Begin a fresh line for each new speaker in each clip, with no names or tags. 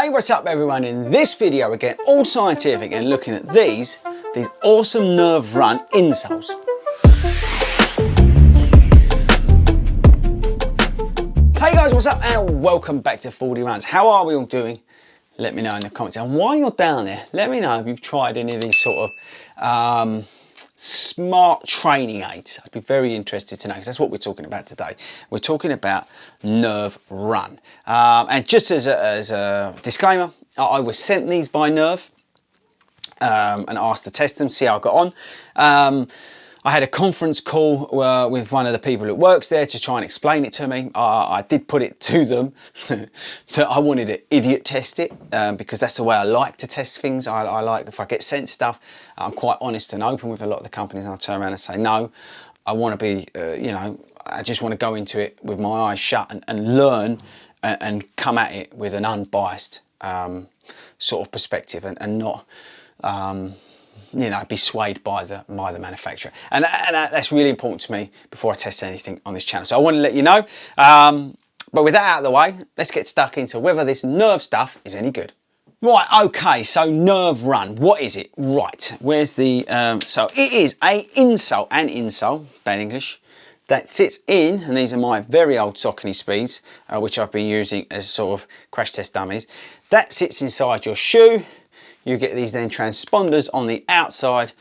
Hey, what's up everyone? In this video we're getting all scientific and looking at these awesome Nurvv run insoles. Hey guys, what's up and welcome back to 40 Runs. How are we all doing? Let me know in the comments. And while you're down there, let me know if you've tried any of these sort of smart training aids. I'd be very interested to know, because that's what we're talking about today. We're talking about Nurvv Run. And just as a disclaimer, I was sent these by Nurvv and asked to test them, see how I got on. I had a conference call with one of the people that works there to try and explain it to me. I did put it to them that I wanted to idiot test it because that's the way I like to test things. I like, if I get sent stuff, I'm quite honest and open with a lot of the companies, and I turn around and say, no, I want to be, you know, I just want to go into it with my eyes shut and learn and come at it with an unbiased sort of perspective and not, you know, be swayed by the manufacturer, and that's really important to me before I test anything on this channel. So I want to let you know. But with that out of the way, let's get stuck into whether this Nurvv stuff is any good. Right, okay, so Nurvv Run, what is it? Right, where's the so it is an insole, bad English, that sits in, and these are my very old Saucony Speeds, which I've been using as sort of crash test dummies. That sits inside your shoe. You get these then transponders on the outside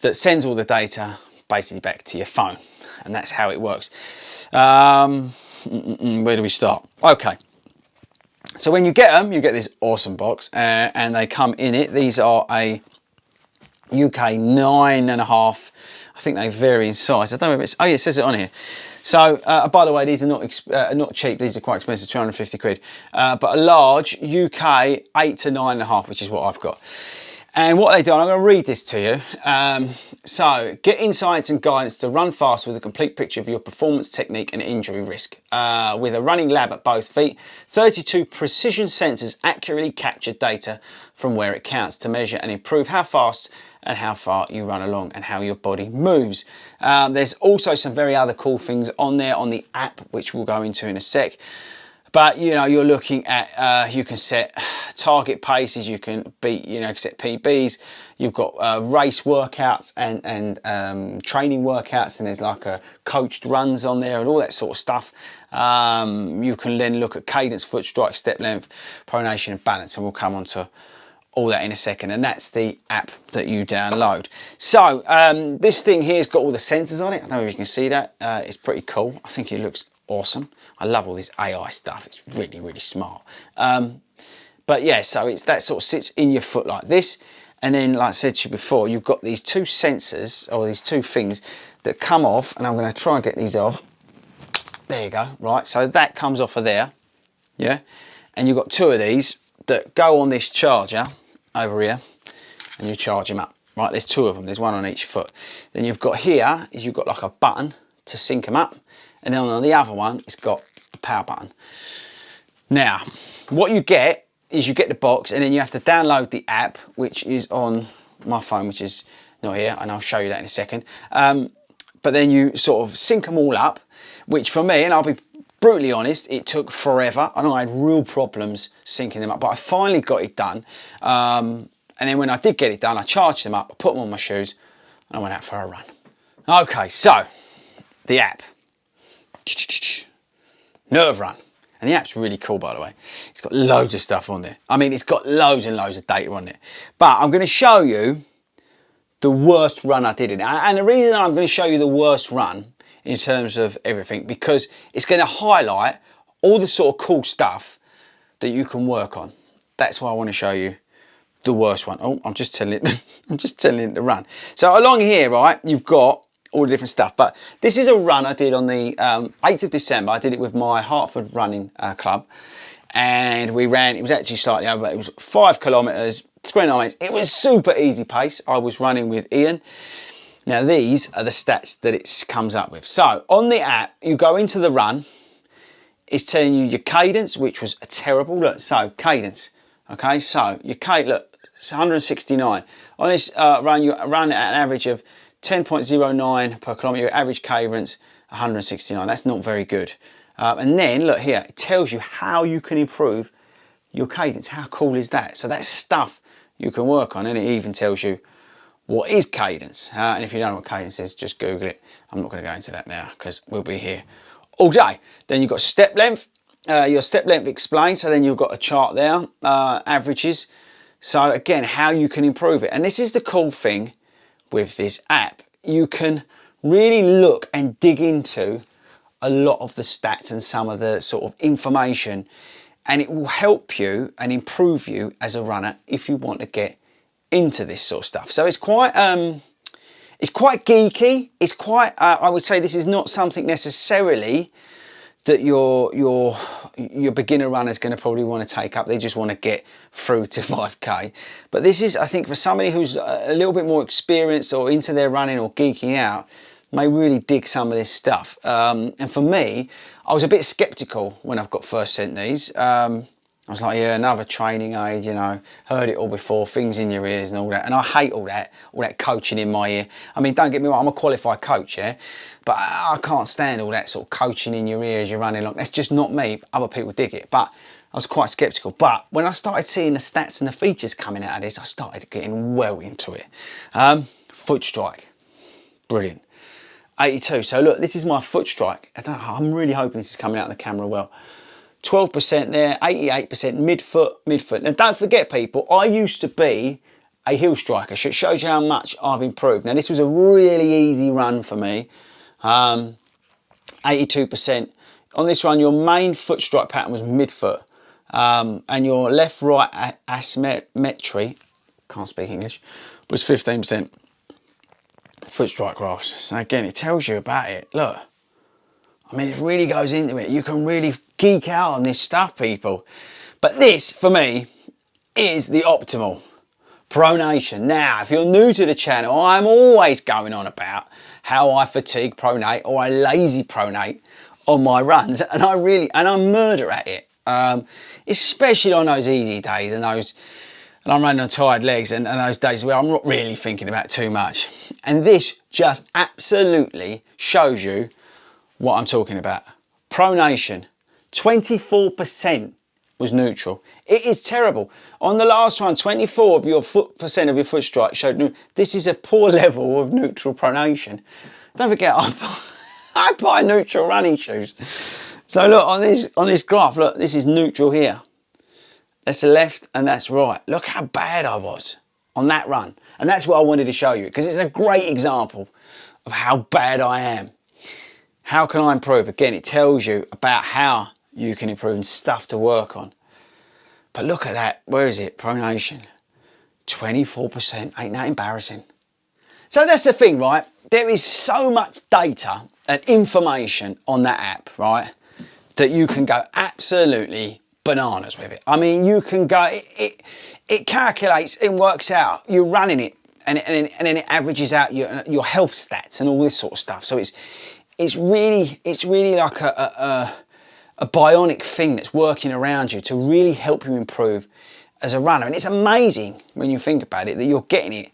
that sends all the data basically back to your phone, and that's how it works. Where do we start? Okay, so when you get them, you get this awesome box, and they come in it. These are a UK 9.5. I think they vary in size. I don't know if it's, oh yeah, it says it on here. So, by the way, these are not cheap. These are quite expensive, 250 quid. But a large UK 8 to 9.5, which is what I've got. And what they do, and I'm going to read this to you. So, get insights and guidance to run fast with a complete picture of your performance, technique and injury risk. With a running lab at both feet, 32 precision sensors accurately capture data from where it counts to measure and improve how fast and how far you run along and how your body moves. There's also some very other cool things on there on the app, which we'll go into in a sec. But you know, you're looking at, you can set target paces, you can beat, you know, set PBs, you've got race workouts and training workouts, and there's like a coached runs on there and all that sort of stuff. You can then look at cadence, foot strike, step length, pronation and balance, and we'll come on to all that in a second, and that's the app that you download. So this thing here's got all the sensors on it. I don't know if you can see that. It's pretty cool. I think it looks awesome. I love all this AI stuff. It's really, really smart. But yeah, so it's that sort of sits in your foot like this, and then like I said to you before, you've got these two sensors, or these two things that come off, and I'm going to try and get these off. There you go. Right, so that comes off of there, yeah, and you've got two of these that go on this charger over here, and you charge them up. Right, there's two of them, there's one on each foot. Then you've got here is you've got like a button to sync them up, and then on the other one it's got a power button. Now what you get is you get the box, and then you have to download the app, which is on my phone, which is not here, and I'll show you that in a second. But then you sort of sync them all up, which for me, and I'll be brutally honest, it took forever, and I had real problems syncing them up, but I finally got it done. And then when I did get it done, I charged them up, I put them on my shoes, and I went out for a run. Okay, so the app, Nurvv Run, and the app's really cool, by the way. It's got loads of stuff on there. I mean, it's got loads and loads of data on there. But I'm going to show you the worst run I did in it, and the reason I'm going to show you the worst run in terms of everything, because it's going to highlight all the sort of cool stuff that you can work on. That's why I want to show you the worst one. Oh, I'm just telling it, I'm just telling it to run. So along here, right, you've got all the different stuff, but this is a run I did on the 8th of December. I did it with my Hartford running club, and we ran, it was actually slightly over, but it was 5 kilometers, 29 minutes. It was super easy pace. I was running with Ian. Now these are the stats that it comes up with. So on the app, you go into the run, it's telling you your cadence, which was terrible. Look, so cadence, okay, so your cadence, look, it's 169. On this run, you run at an average of 10.09 per kilometre, your average cadence 169. That's not very good. And then look here, it tells you how you can improve your cadence. How cool is that? So that's stuff you can work on, and it even tells you what is cadence. And if you don't know what cadence is, just Google it. I'm not going to go into that now because we'll be here all day. Then you've got step length. Your step length explained. So then you've got a chart there, averages. So again, how you can improve it. And this is the cool thing with this app. You can really look and dig into a lot of the stats and some of the sort of information, and it will help you and improve you as a runner if you want to get into this sort of stuff. So it's quite geeky. It's quite I would say this is not something necessarily that your beginner runner is going to probably want to take up. They just want to get through to 5k. But this is, I think, for somebody who's a little bit more experienced or into their running or geeking out, may really dig some of this stuff. And for me, I was a bit skeptical when I've got first sent these. I was like, yeah, another training aid, you know, heard it all before, things in your ears and all that. And I hate all that coaching in my ear. I mean, don't get me wrong, I'm a qualified coach, yeah? But I can't stand all that sort of coaching in your ear as you're running along. That's just not me. Other people dig it. But I was quite skeptical. But when I started seeing the stats and the features coming out of this, I started getting well into it. Foot strike, brilliant. 82. So look, this is my foot strike. I'm really hoping this is coming out of the camera well. 12% there, 88% midfoot. Now don't forget, people, I used to be a heel striker. So it shows you how much I've improved. Now this was a really easy run for me. 82%. On this run, your main foot strike pattern was midfoot. And your left-right asymmetry, can't speak English, was 15%. Foot strike graphs. So again, it tells you about it. Look, I mean, it really goes into it. You can really geek out on this stuff, people. But this, for me, is the optimal pronation. Now, if you're new to the channel, I'm always going on about how I fatigue pronate or I lazy pronate on my runs, and I murder at it. Especially on those easy days and I'm running on tired legs and those days where I'm not really thinking about too much. And this just absolutely shows you what I'm talking about. Pronation, 24% was neutral. It is terrible. On the last one, 24% of your foot strike showed neutral. This is a poor level of neutral pronation. Don't forget, I buy neutral running shoes. So look, on this graph, look, this is neutral here. That's the left and that's right. Look how bad I was on that run. And that's what I wanted to show you, because it's a great example of how bad I am. How can I improve? Again, it tells you about how you can improve and stuff to work on. But look at that. Where is it? Pronation. 24%. Ain't that embarrassing? So that's the thing, right? There is so much data and information on that app, right, that you can go absolutely bananas with it. I mean, you can go, it calculates and works out, you're running it, and then it averages out your health stats and all this sort of stuff. So it's really like a bionic thing that's working around you to really help you improve as a runner. And it's amazing when you think about it that you're getting it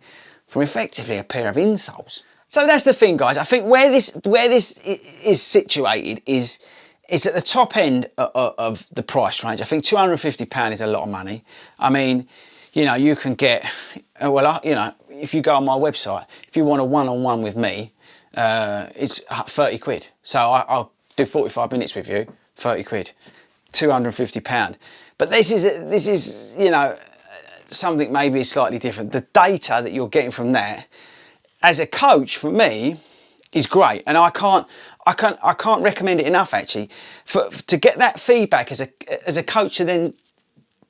from effectively a pair of insoles. So that's the thing, guys. I think where this is situated is at the top end of the price range. I think £250 is a lot of money. I mean, you know, you can get, well, you know, if you go on my website, if you want a one-on-one with me, it's 30 quid. So I'll do 45 minutes with you, 30 quid, £250. But this is, you know, something maybe slightly different. The data that you're getting from that, as a coach, for me, is great. And I can't recommend it enough, actually, to get that feedback as a coach to then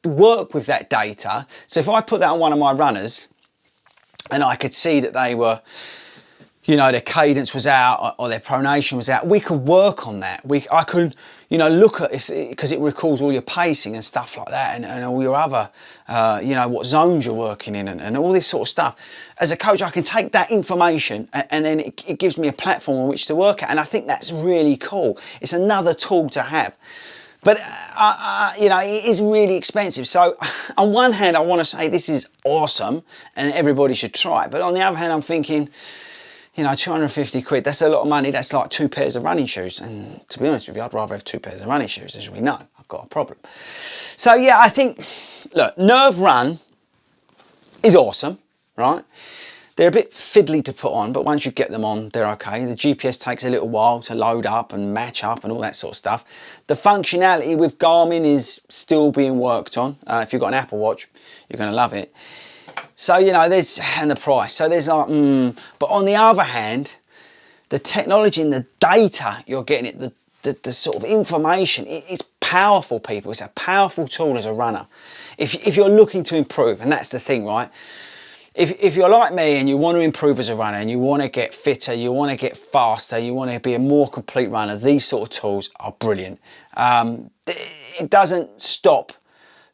work with that data. So if I put that on one of my runners and I could see that they were, you know, their cadence was out or their pronation was out, we could work on that. I could, you know, look at because it recalls all your pacing and stuff like that, and all your other, you know, what zones you're working in and all this sort of stuff. As a coach, I can take that information and then it gives me a platform on which to work at, and I think that's really cool. It's another tool to have. But, you know, it is really expensive. So on one hand, I want to say this is awesome and everybody should try it. But on the other hand, I'm thinking, you know, 250 quid, that's a lot of money. That's like 2 pairs of running shoes. And to be honest with you, I'd rather have 2 pairs of running shoes, as we know. I I've got a problem. So yeah, I think, look, Nurvv Run is awesome, right? They're a bit fiddly to put on, but once you get them on, they're okay. The GPS takes a little while to load up and match up and all that sort of stuff. The functionality with Garmin is still being worked on. If you've got an Apple Watch, you're going to love it. So, you know, and the price. So there's like, but on the other hand, the technology and the data you're getting, the sort of information, it's powerful, people. It's a powerful tool as a runner. If you're looking to improve, and that's the thing, right? If you're like me and you want to improve as a runner and you want to get fitter, you want to get faster, you want to be a more complete runner, these sort of tools are brilliant. It doesn't stop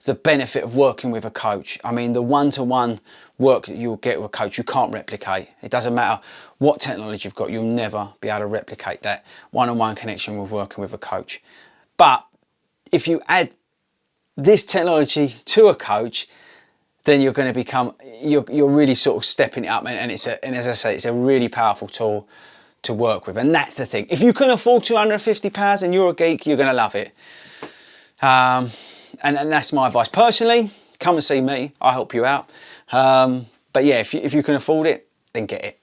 the benefit of working with a coach. I mean, the one-to-one work that you'll get with a coach, you can't replicate. It doesn't matter what technology you've got, you'll never be able to replicate that one-on-one connection with working with a coach. But if you add this technology to a coach, then you're going to become, you're really sort of stepping it up, and as I say, it's a really powerful tool to work with. And that's the thing. If you can afford £250 and you're a geek, you're going to love it. And that's my advice. Personally, come and see me. I'll help you out. But yeah, if you can afford it, then get it.